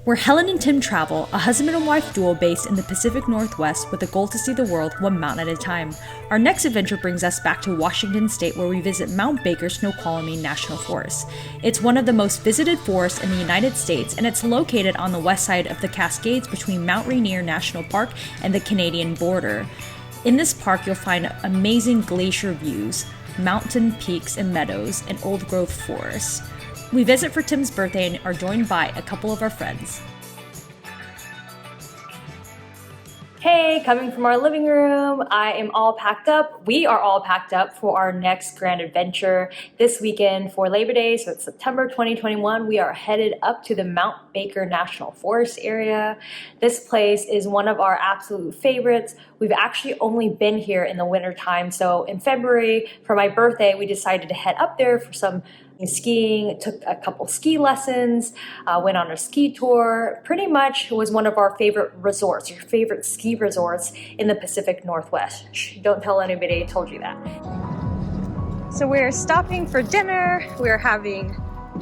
Where Helen and Tim travel, a husband and wife duo based in the Pacific Northwest with a goal to see the world one mountain at a time. Our next adventure brings us back to Washington State, where we visit Mount Baker-Snoqualmie National Forest. It's one of the most visited forests in the United States, and it's located on the west side of the Cascades between Mount Rainier National Park and the Canadian border. In this park, you'll find amazing glacier views, mountain peaks and meadows, and old-growth forests. We visit for Tim's birthday and are joined by a couple of our friends. Hey, coming from our living room, I am all packed up. We are all packed up for our next grand adventure this weekend for Labor Day. So it's September 2021. We are headed up to the Mount Baker National Forest area. This place is one of our absolute favorites. We've actually only been here in the winter time. So in February, for my birthday, we decided to head up there for some skiing, took a couple ski lessons, went on a ski tour. Pretty much was one of our favorite resorts, your favorite ski resorts in the Pacific Northwest. Shh, don't tell anybody I told you that. So we're stopping for dinner. We're having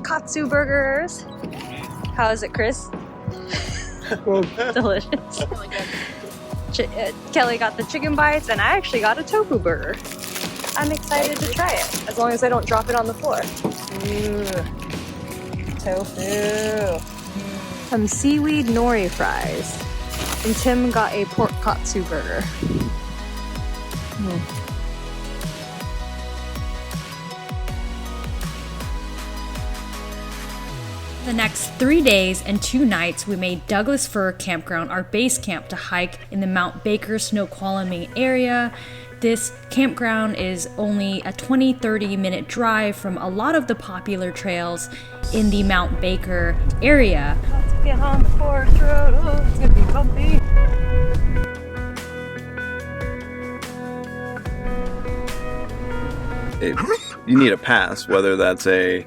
katsu burgers. How is it, Chris? Delicious. Really good. Kelly got the chicken bites and I actually got a tofu burger. I'm excited to try it, as long as I don't drop it on the floor. Ooh. Tofu. Some seaweed nori fries. And Tim got a pork katsu burger. The next 3 days and 2 nights, we made Douglas Fir Campground our base camp to hike in the Mount Baker-Snoqualmie area. This campground is only a 20-30 minute drive from a lot of the popular trails in the Mount Baker area. Let's get on the forest road. Oh, it's gonna be bumpy. You need a pass, whether that's a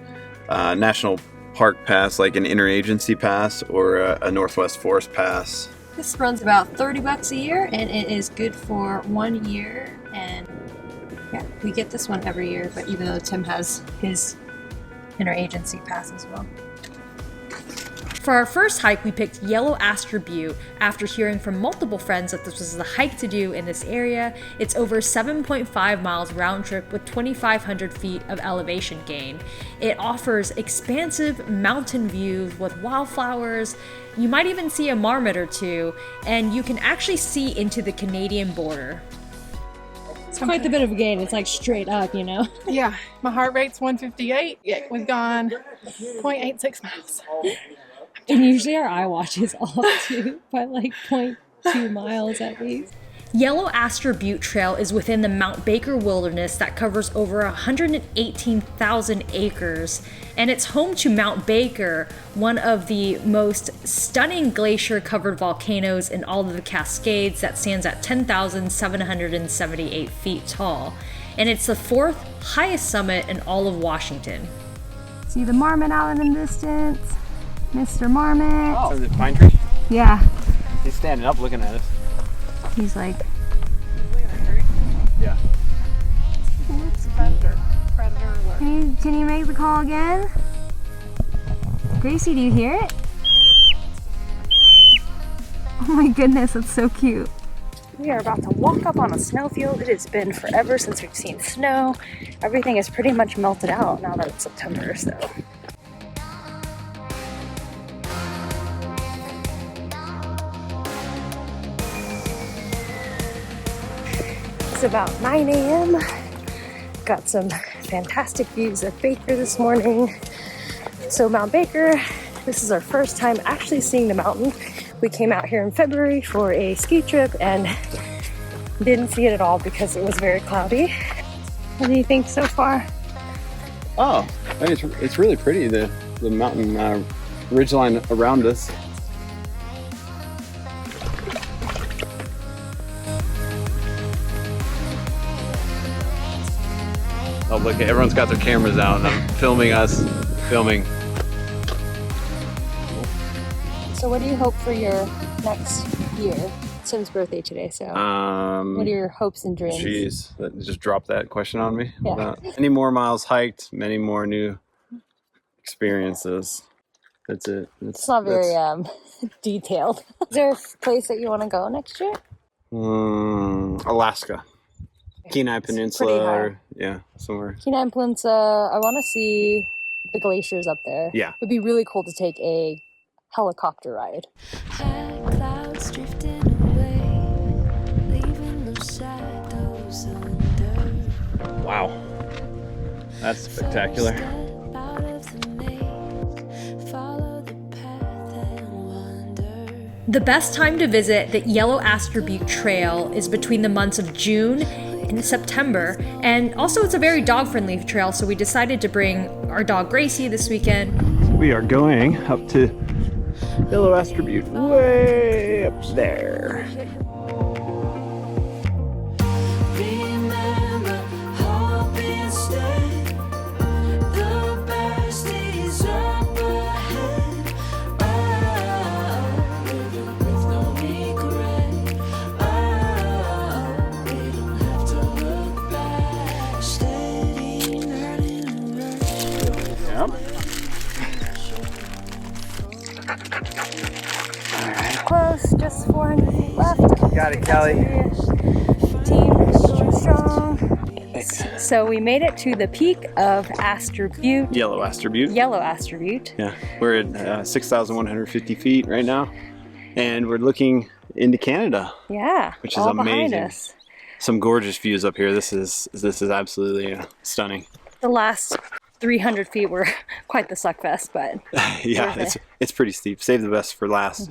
national park pass, like an interagency pass, or a Northwest Forest pass. This runs about $30 a year, and it is good for 1 year. And yeah, we get this one every year, but even though Tim has his interagency pass as well. For our first hike, we picked Yellow Aster Butte after hearing from multiple friends that this was the hike to do in this area. It's over 7.5 miles round trip with 2,500 feet of elevation gain. It offers expansive mountain views with wildflowers. You might even see a marmot or two, and you can actually see into the Canadian border. It's quite a bit of a gain. It's like straight up, you know? Yeah, my heart rate's 158. Yeah, we've gone 0.86 miles. And usually our iWatch is off too, by like 0.2 miles at least. Yellow Aster Butte Trail is within the Mount Baker Wilderness that covers over 118,000 acres, and it's home to Mount Baker, one of the most stunning glacier-covered volcanoes in all of the Cascades that stands at 10,778 feet tall, and it's the 4th highest summit in all of Washington. See the marmot out in the distance? Mr. Marmot. Oh, the pine tree? Yeah. He's standing up looking at us. He's like... Yeah. Predator alert. Can you make the call again? Gracie, do you hear it? Oh my goodness, that's so cute. We are about to walk up on a snowfield. It has been forever since we've seen snow. Everything is pretty much melted out now that it's September, so. It's about 9 a.m. Got some fantastic views of Baker this morning. So Mount Baker, this is our first time actually seeing the mountain. We came out here in February for a ski trip and didn't see it at all because it was very cloudy. What do you think so far? Oh, it's really pretty, the mountain ridgeline around us. Oh, look, everyone's got their cameras out and I'm filming us, filming. So what do you hope for your next year? Tim's birthday today, so what are your hopes and dreams? Jeez, just drop that question on me. Yeah. Any more miles hiked, many more new experiences. That's it. It's not very detailed. Is there a place that you want to go next year? Alaska. Kenai Peninsula. Pretty high. Or, yeah, somewhere. Kenai Peninsula. I want to see the glaciers up there. Yeah. It'd be really cool to take a helicopter ride. Clouds drifting away, leaving no shadows under. Wow. That's spectacular. Step out of the maze, follow the path and wander. The best time to visit the Yellow Aster Butte Trail is between the months of June and September, and also it's a very dog-friendly trail, so we decided to bring our dog Gracie this weekend. We are going up to Yellow Aster Butte, way up there. Remember, hope instead, the best is up ahead. Oh, living with no regret. Oh, we don't have to look back. Steady, not in a rush. Yep. Close, just 400 feet left. Got it, Kelly. Team extra strong. So we made it to the peak of Aster Butte. Yellow Aster Butte. Yellow Aster Butte. Yeah, we're at 6,150 feet right now, and we're looking into Canada, Yeah, which is all behind amazing. us. Some gorgeous views up here. This is absolutely stunning. The last 300 feet were quite the suckfest, but Yeah, Worth it's pretty steep. Save the best for last.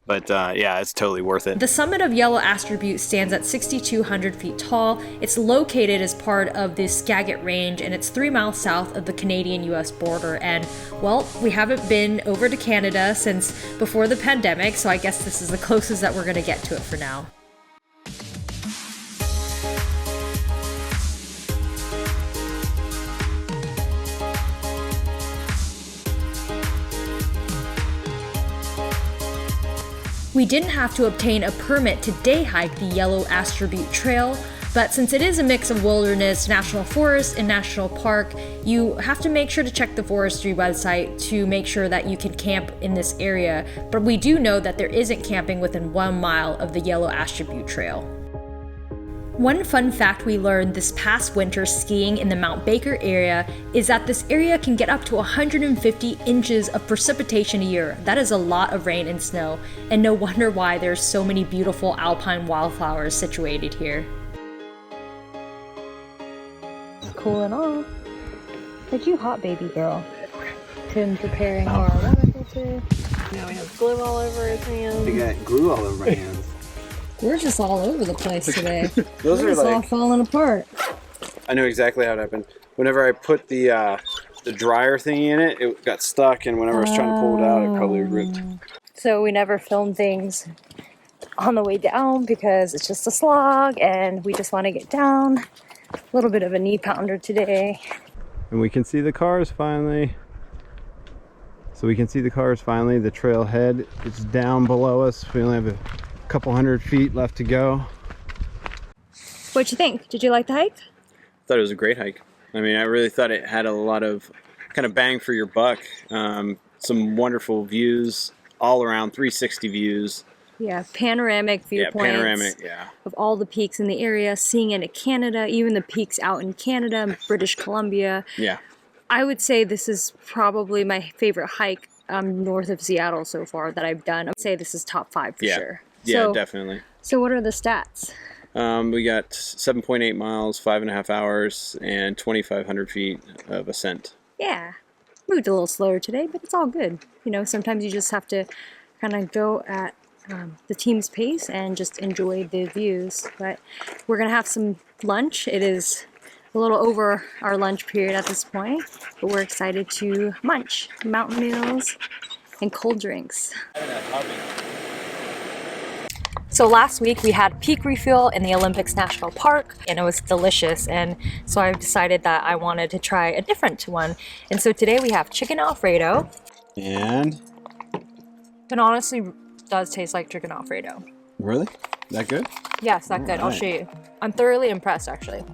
But yeah, it's totally worth it. The summit of Yellow Aster Butte stands at 6,200 feet tall. It's located as part of the Cascade Range, and it's 3 miles south of the Canadian-US border. And, well, we haven't been over to Canada since before the pandemic, so I guess this is the closest that we're going to get to it for now. We didn't have to obtain a permit to day hike the Yellow Aster Butte Trail, but since it is a mix of wilderness, national forest, and national park, you have to make sure to check the forestry website to make sure that you can camp in this area. But we do know that there isn't camping within 1 mile of the Yellow Aster Butte Trail. One fun fact we learned this past winter skiing in the Mount Baker area is that this area can get up to 150 inches of precipitation a year. That is a lot of rain and snow, and no wonder why there's so many beautiful alpine wildflowers situated here. cooling off. But you hot baby girl. Tim preparing our water filter. Now we have glue all over his hands. I got glue all over my hands. We're just all over the place today. Those We're are just all like, falling apart. I know exactly how it happened. Whenever I put the dryer thingy in it, it got stuck, and whenever I was trying to pull it out, it probably ripped. So we never film things on the way down because it's just a slog and we just want to get down. A little bit of a knee pounder today. And we can see the cars finally. So we can see the cars finally. The trailhead is down below us. We only have a couple hundred feet left to go. What'd you think? Did you like the hike? Thought it was a great hike. I mean, I really thought it had a lot of kind of bang for your buck. Some wonderful views all around, 360 views. Yeah, panoramic viewpoints. Yeah, panoramic, yeah. Of all the peaks in the area, seeing into Canada, even the peaks out in Canada, British Columbia. Yeah. I would say this is probably my favorite hike north of Seattle so far that I've done. I would say this is top 5 for sure. Yeah, So- definitely. So what are the stats? We got 7.8 miles, 5.5 hours, and 2,500 feet of ascent. Yeah, moved a little slower today, but it's all good. You know, sometimes you just have to kind of go at the team's pace and just enjoy the views. But we're gonna have some lunch. It is a little over our lunch period at this point, but we're excited to munch mountain meals and cold drinks. So last week we had peak refuel in the Olympics National Park and it was delicious, and so I decided that I wanted to try a different one. And so today we have chicken Alfredo. And It honestly does taste like chicken Alfredo. really? That good? Yes, that's good. I'll Alright. show you. I'm thoroughly impressed actually.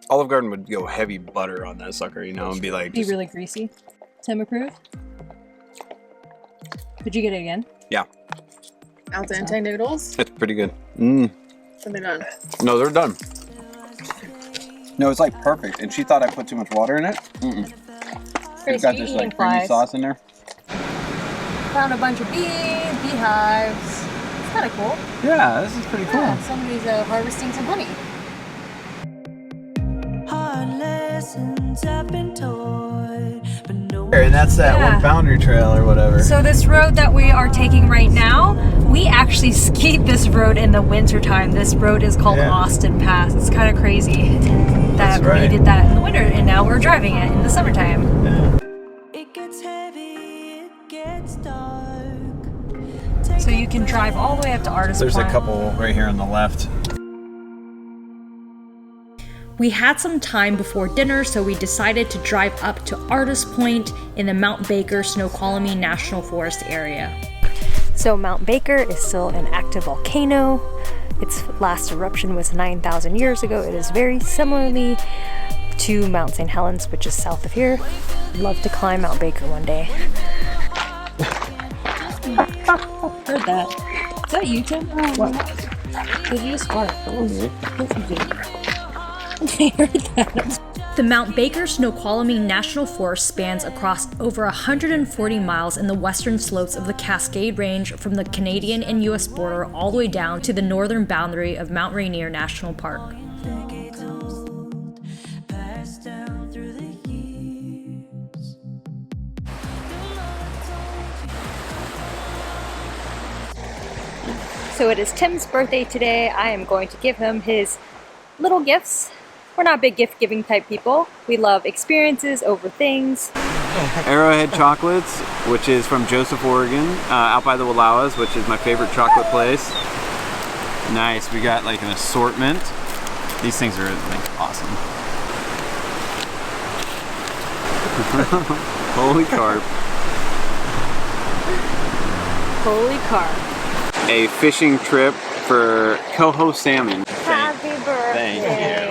Olive Garden would go heavy butter on that sucker, you know, and be like, Be just- really greasy. Tim approve? Did you get it again? Yeah, Al dente noodles. it's pretty good. Mm. So they're done. No, they're done. No, it's like perfect. And she thought I put too much water in it. Mm-mm. It's got this like creamy sauce in there. Found a bunch of beehives. It's kind of cool. Yeah, this is pretty cool. Yeah, somebody's harvesting some honey. Hard lessons I've been taught, but no And that's that Yeah. one boundary trail or whatever. So this road that we are taking right now, we actually skied this road in the wintertime. This road is called Yeah. Austin Pass. It's kind of crazy that That's we right. did that in the winter and now we're driving it in the summertime. it gets heavy, it gets dark. So you can drive all the way up to Artist There's a Point. couple right here on the left. We had some time before dinner, so we decided to drive up to Artist Point in the Mount Baker-Snoqualmie National Forest area. So Mount Baker is still an active volcano. Its last eruption was 9,000 years ago. It is very similarly to Mount St. Helens, which is south of here. Love to climb Mount Baker one day. Heard that. Is that you, Tim? What? Did you just fart? I heard that. The Mount Baker-Snoqualmie National Forest spans across over 140 miles in the western slopes of the Cascade Range from the Canadian and US border all the way down to the northern boundary of Mount Rainier National Park. Decades old, passed down through the years. So it is Tim's birthday today. I am going to give him his little gifts. We're not big gift giving type people. We love experiences over things. Arrowhead Chocolates, which is from Joseph, Oregon, out by the Wallowas, which is my favorite chocolate place. Nice, we got like an assortment. These things are like awesome. Holy carp. Holy carp. A fishing trip for coho salmon. Happy birthday. Thank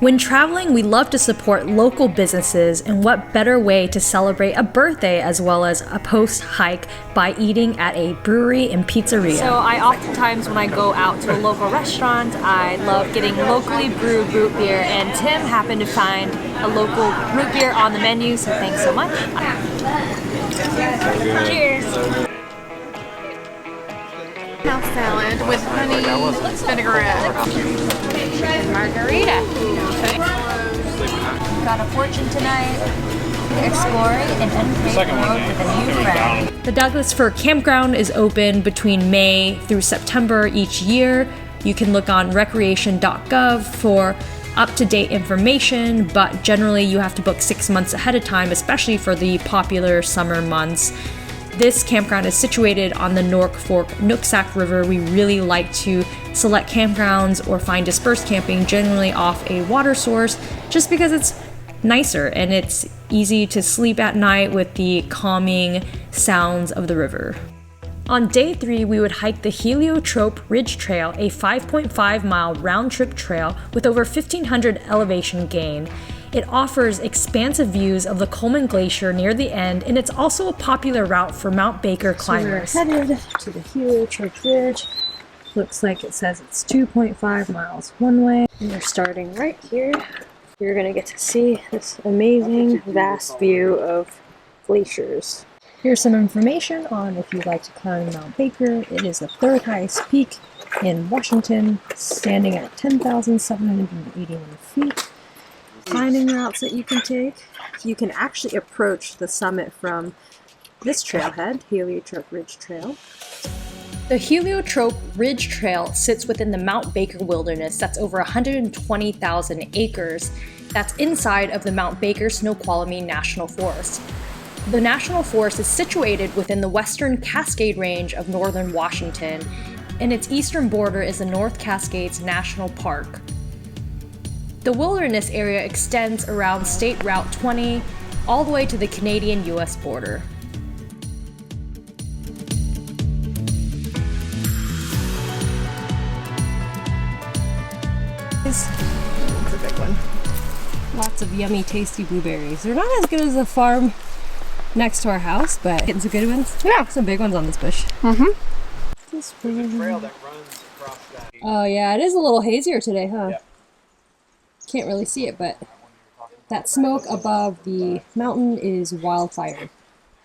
When traveling, we love to support local businesses, and what better way to celebrate a birthday as well as a post-hike by eating at a brewery and pizzeria. So I oftentimes, when I go out to a local restaurant, I love getting locally brewed root beer, and Tim happened to find a local root beer on the menu, so thanks so much. Cheers. House salad with honey vinaigrette. Margarita. Got a fortune tonight. Exploring an unpaved road with a new friend. The Douglas Fir Campground is open between May through September each year. You can look on recreation.gov for up-to-date information, but generally you have to book 6 months ahead of time, especially for the popular summer months. This campground is situated on the North Fork Nooksack River. We really like to select campgrounds or find dispersed camping generally off a water source just because it's nicer and it's easy to sleep at night with the calming sounds of the river. On day 3, we would hike the Heliotrope Ridge Trail, a 5.5 mile round trip trail with over 1,500 elevation gain. It offers expansive views of the Coleman Glacier near the end, and it's also a popular route for Mount Baker climbers. We're headed to the Heliotrope Ridge. Looks like it says it's 2.5 miles one way. And we're starting right here. You're gonna get to see this amazing, vast view of glaciers. Here's some information on if you'd like to climb Mount Baker. It is the third highest peak in Washington, standing at 10,781 feet. Climbing routes that you can take. You can actually approach the summit from this trailhead, Heliotrope Ridge Trail. The Heliotrope Ridge Trail sits within the Mount Baker Wilderness that's over 120,000 acres. That's inside of the Mount Baker-Snoqualmie National Forest. The National Forest is situated within the western Cascade Range of northern Washington, and its eastern border is the North Cascades National Park. The wilderness area extends around State Route 20 all the way to the Canadian-US border. It's a big one. Lots of yummy, tasty blueberries. They're not as good as the farm next to our house, but getting some good ones. Yeah. Some big ones on this bush. Mm-hmm. This There's a one. trail that runs across that. Oh yeah, it is a little hazier today, huh? Yeah. Can't really see it, but that smoke above the mountain is wildfire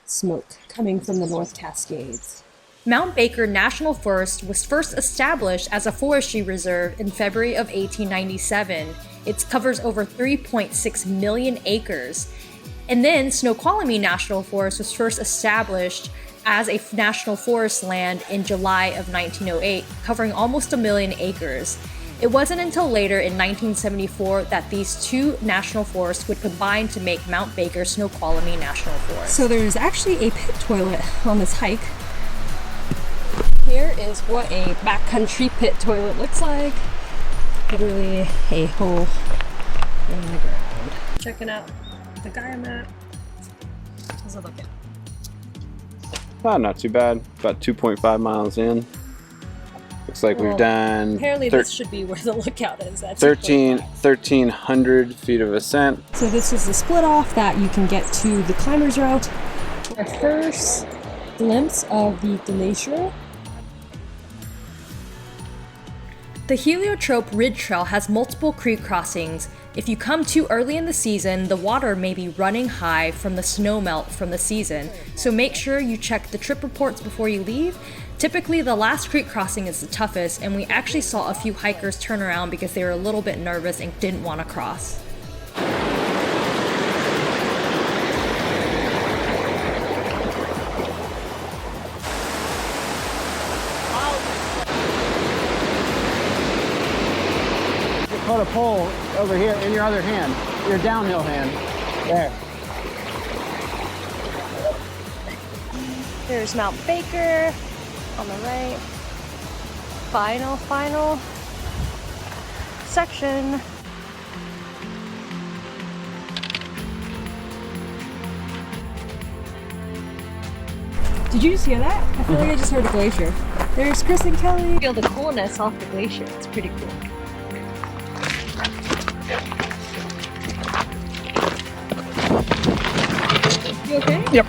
smoke coming from the North Cascades. Mount Baker National Forest was first established as a forestry reserve in February of 1897. It covers over 3.6 million acres. And then Snoqualmie National Forest was first established as a national forest land in July of 1908, covering almost 1 million acres. It wasn't until later in 1974 that these two national forests would combine to make Mount Baker-Snoqualmie National Forest. So there's actually a pit toilet on this hike. Here is what a backcountry pit toilet looks like. Literally a hole in the ground. Checking out the Gaia map. How's it looking? Not too bad. About 2.5 miles in. Looks like we've done Apparently this should be where the lookout is. That's 1,300 feet of ascent. So this is the split off that you can get to the climber's route. Our first glimpse of the glacier. The Heliotrope Ridge Trail has multiple creek crossings. If you come too early in the season, the water may be running high from the snowmelt from the season, so make sure you check the trip reports before you leave. Typically, the last creek crossing is the toughest, and we actually saw a few hikers turn around because they were a little bit nervous and didn't want to cross. Put a pole over here in your other hand, your downhill hand. There. There's Mount Baker on the right. Final section. Did you just hear that? I feel like I just heard a glacier. There's Chris and Kelly. Feel the coolness off the glacier. It's pretty cool. You okay? Yep.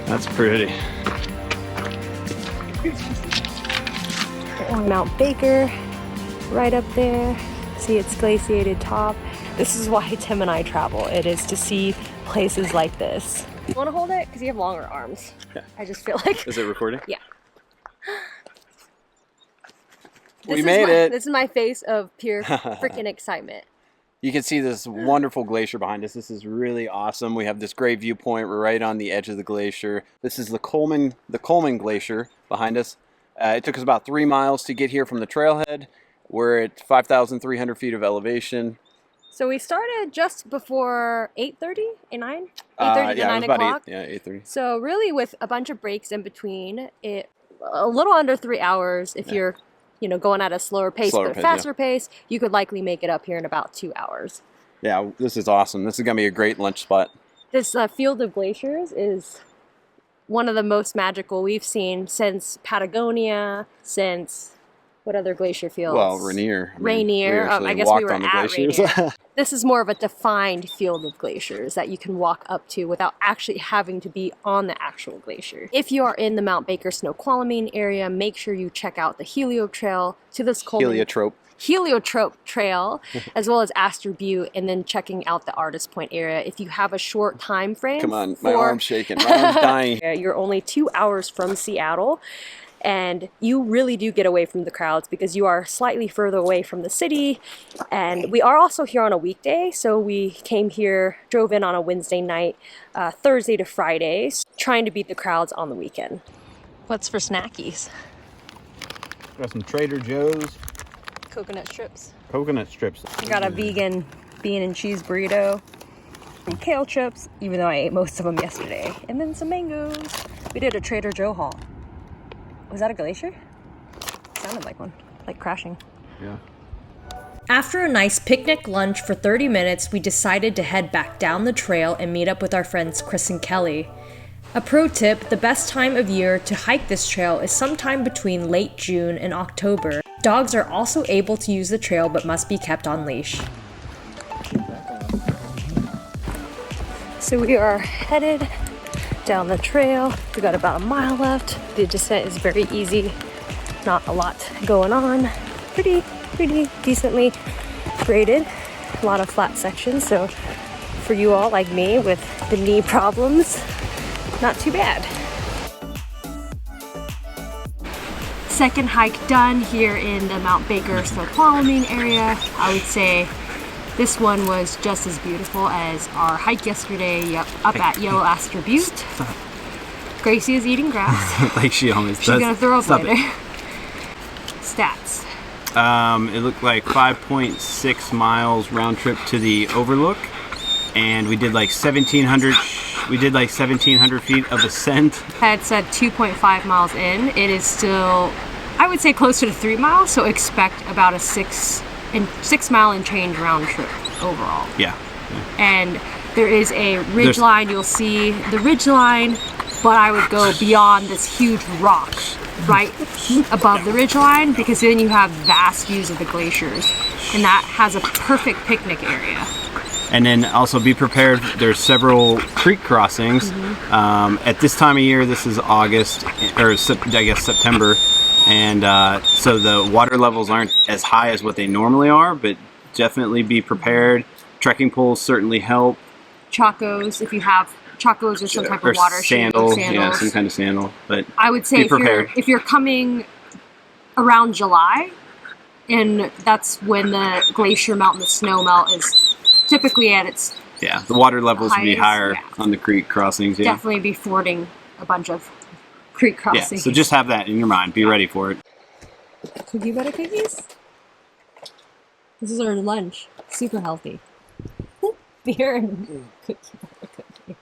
That's pretty. On Mount Baker, right up there. See its glaciated top. This is why Tim and I travel. It is to see places like this. You want to hold it? Because you have longer arms. Yeah. I just feel like... Is it recording? Yeah. We made it. This is my face of pure freaking excitement. You can see this wonderful glacier behind us. This is really awesome. We have this great viewpoint. We're right on the edge of the glacier. This is the Coleman Glacier behind us. It took us about 3 miles to get here from the trailhead. We're at 5,300 feet of elevation. So we started just before 8:30, 9? 8:30 to Yeah, it 9 was about o'clock. 8:30. So really with a bunch of breaks in between, it a little under 3 hours if you're going at a slower pace, but a faster pace, you could likely make it up here in about 2 hours. Yeah, this is awesome. This is going to be a great lunch spot. This field of glaciers is one of the most magical we've seen since Patagonia, since what other glacier fields? Well, Rainier. Rainier. I guess we were at Rainier. This is more of a defined field of glaciers that you can walk up to without actually having to be on the actual glacier. If you are in the Mount Baker-Snoqualmie area, make sure you check out the Heliotrope Trail to this Heliotrope Trail, as well as Aster Butte, and then checking out the Artist Point area. If you have a short time frame, Come on, my arm's shaking. My arm's dying. You're only 2 hours from Seattle, and you really do get away from the crowds because you are slightly further away from the city. And we are also here on a weekday, so we came here, drove in on a Wednesday night, Thursday to Fridays, trying to beat the crowds on the weekend. What's for snackies? Got some Trader Joe's Coconut strips. coconut strips. I got a vegan bean and cheese burrito, some kale chips, even though I ate most of them yesterday, and then some mangoes. We did a Trader Joe haul. Was that a glacier? Sounded like one, like crashing. Yeah. After a nice picnic lunch for 30 minutes, we decided to head back down the trail and meet up with our friends Chris and Kelly. A pro tip, the best time of year to hike this trail is sometime between late June and October. Dogs are also able to use the trail but must be kept on leash. So we are headed down the trail. We got about a mile left. The descent is very easy. Not a lot going on. Pretty decently graded. A lot of flat sections. So for you all like me with the knee problems, not too bad. Second hike done here in the Mount Baker-Snoqualmie area. I would say this one was just as beautiful as our hike yesterday up at Yellow Aster Butte. Gracie is eating grass. Like she always does. She's gonna throw up Stop later. it. Stats. It looked like 5.6 miles round trip to the overlook, and we did like 1,700. We did like 1,700 feet of ascent. I had said 2.5 miles in. It is still, I would say, closer to 3 miles. So expect about a 6 mile and change round trip overall. Yeah. And there is a ridge line. You'll see the ridge line, but I would go beyond this huge rock right above the ridge line, because then you have vast views of the glaciers, and that has a perfect picnic area. And then also be prepared, there's several creek crossings. At this time of year, this is August, or I guess September, and so the water levels aren't as high as what they normally are, but definitely be prepared. Trekking poles certainly help. Chacos, if you have chacos or some type of water sandal, sandals. yeah, some kind of sandal. But I would say if you're coming around July, and that's when the glacier melt and the snow melt is typically at its the water levels will be higher yeah. on the creek crossings. Yeah. Definitely be fording a bunch of creek crossings. Yeah, so just have that in your mind. Be ready for it. Cookie butter cookies? This is our lunch. Super healthy. Beer and cookie butter cookie.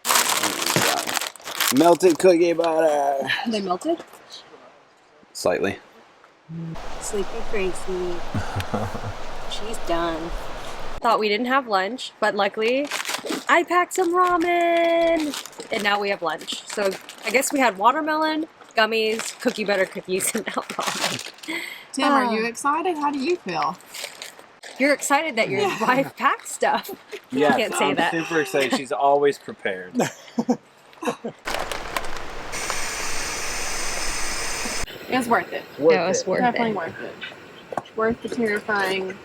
Melted cookie butter. Are they melted? Slightly. Sleepy Gracie. She's done. Thought we didn't have lunch, but luckily I packed some ramen, and now we have lunch. So I guess we had watermelon, gummies, cookie butter cookies, and now ramen. Tim, are you excited? How do you feel? You're excited that your wife packed stuff. Yeah, Can't say I'm that. super excited. She's always prepared. It was worth it. It was worth Definitely it. worth it. Worth the terrifying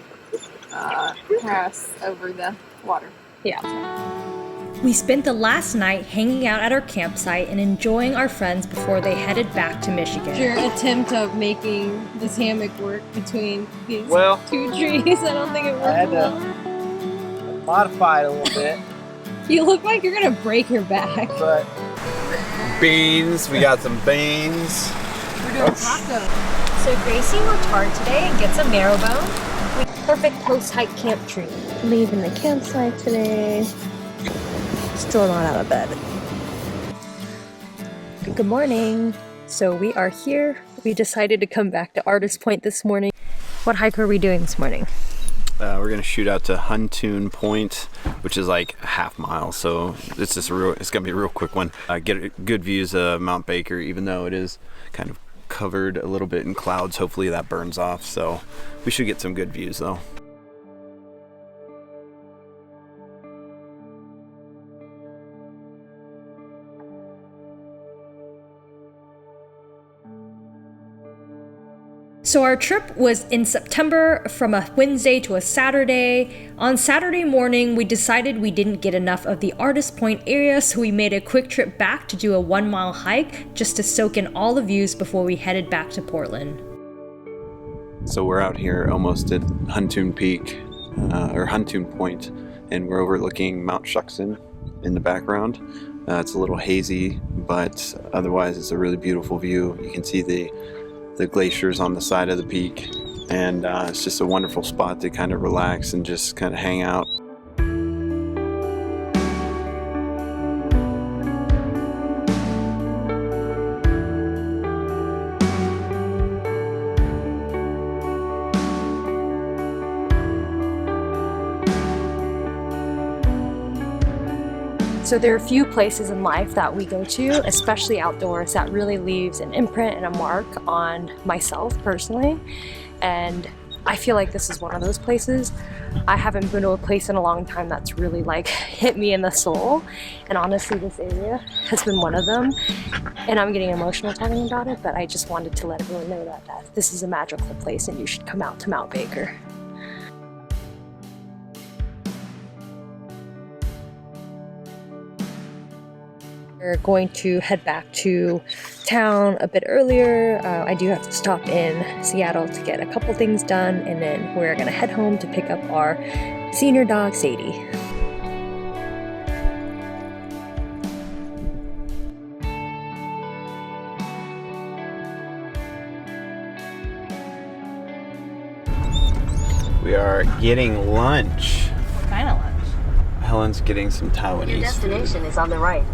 pass over the water. Yeah. We spent the last night hanging out at our campsite and enjoying our friends before they headed back to Michigan. Your attempt of making this hammock work between these Well, two trees, I don't think it worked I had well. to modify it a little bit. You look like you're gonna break your back. But beans, we got some beans. We're doing tacos. So Gracie worked hard today and gets a marrowbone. Perfect post-hike camp treat. Leaving the campsite today. Still not out of bed. Good morning. So we are here. We decided to come back to Artist Point this morning. What hike are we doing this morning? We're gonna shoot out to Huntoon Point, which is like a half mile. So it's gonna be a real quick one. Get good views of Mount Baker, even though it is kind of covered a little bit in clouds. Hopefully that burns off. So we should get some good views though. So our trip was in September from a Wednesday to a Saturday. On Saturday morning, we decided we didn't get enough of the Artist Point area, so we made a quick trip back to do a 1 mile hike just to soak in all the views before we headed back to Portland. So we're out here almost at Huntoon Peak, or Huntoon Point, and we're overlooking Mount Shuckson in the background. It's a little hazy, but otherwise it's a really beautiful view. You can see the glaciers on the side of the peak, and it's just a wonderful spot to kind of relax and just kind of hang out. So there are a few places in life that we go to, especially outdoors, that really leaves an imprint and a mark on myself personally. And I feel like this is one of those places. I haven't been to a place in a long time that's really like hit me in the soul. And honestly, this area has been one of them. And I'm getting emotional talking about it, but I just wanted to let everyone know that this is a magical place and you should come out to Mount Baker. We're going to head back to town a bit earlier. I do have to stop in Seattle to get a couple things done, and then we're gonna head home to pick up our senior dog, Sadie. We are getting lunch. What kind of lunch? Helen's getting some Taiwanese Your destination is on the right.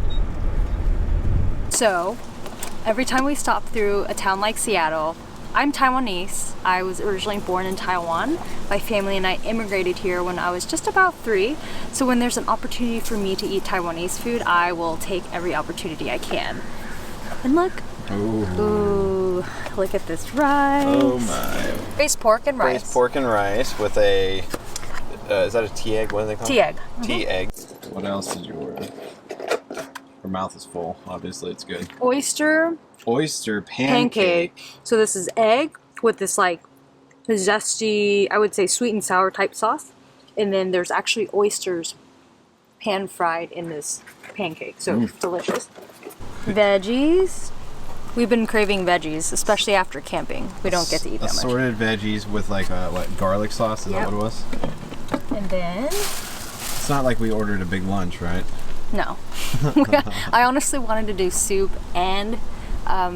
So, every time we stop through a town like Seattle, I'm Taiwanese. I was originally born in Taiwan. My family and I immigrated here when I was just about 3. So when there's an opportunity for me to eat Taiwanese food, I will take every opportunity I can. And look. Ooh, look at this rice. Oh my. Braised pork and rice. Braised pork and rice with a, is that a tea egg? What do they call it? Tea egg. Tea egg. What else did you order? Her mouth is full. Obviously, it's good. Oyster Pancake. So this is egg with this like zesty, I would say sweet and sour type sauce. And then there's actually oysters pan fried in this pancake. So delicious. Veggies. We've been craving veggies, especially after camping. We don't get to eat that much. Assorted veggies with like what, garlic sauce? Is that what it was? And then It's not like we ordered a big lunch, right? no. I honestly wanted to do soup and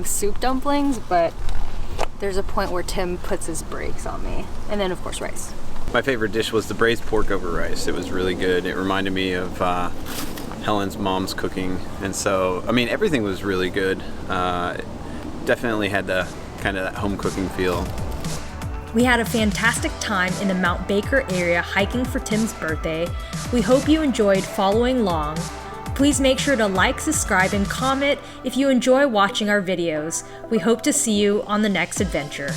soup dumplings, but there's a point where Tim puts his brakes on me. And then of course rice. My favorite dish was the braised pork over rice. It was really good. It reminded me of Helen's mom's cooking. And so, I mean, everything was really good. Definitely had the kind of that home cooking feel. We had a fantastic time in the Mount Baker area hiking for Tim's birthday. We hope you enjoyed following along. Please make sure to like, subscribe, and comment if you enjoy watching our videos. We hope to see you on the next adventure.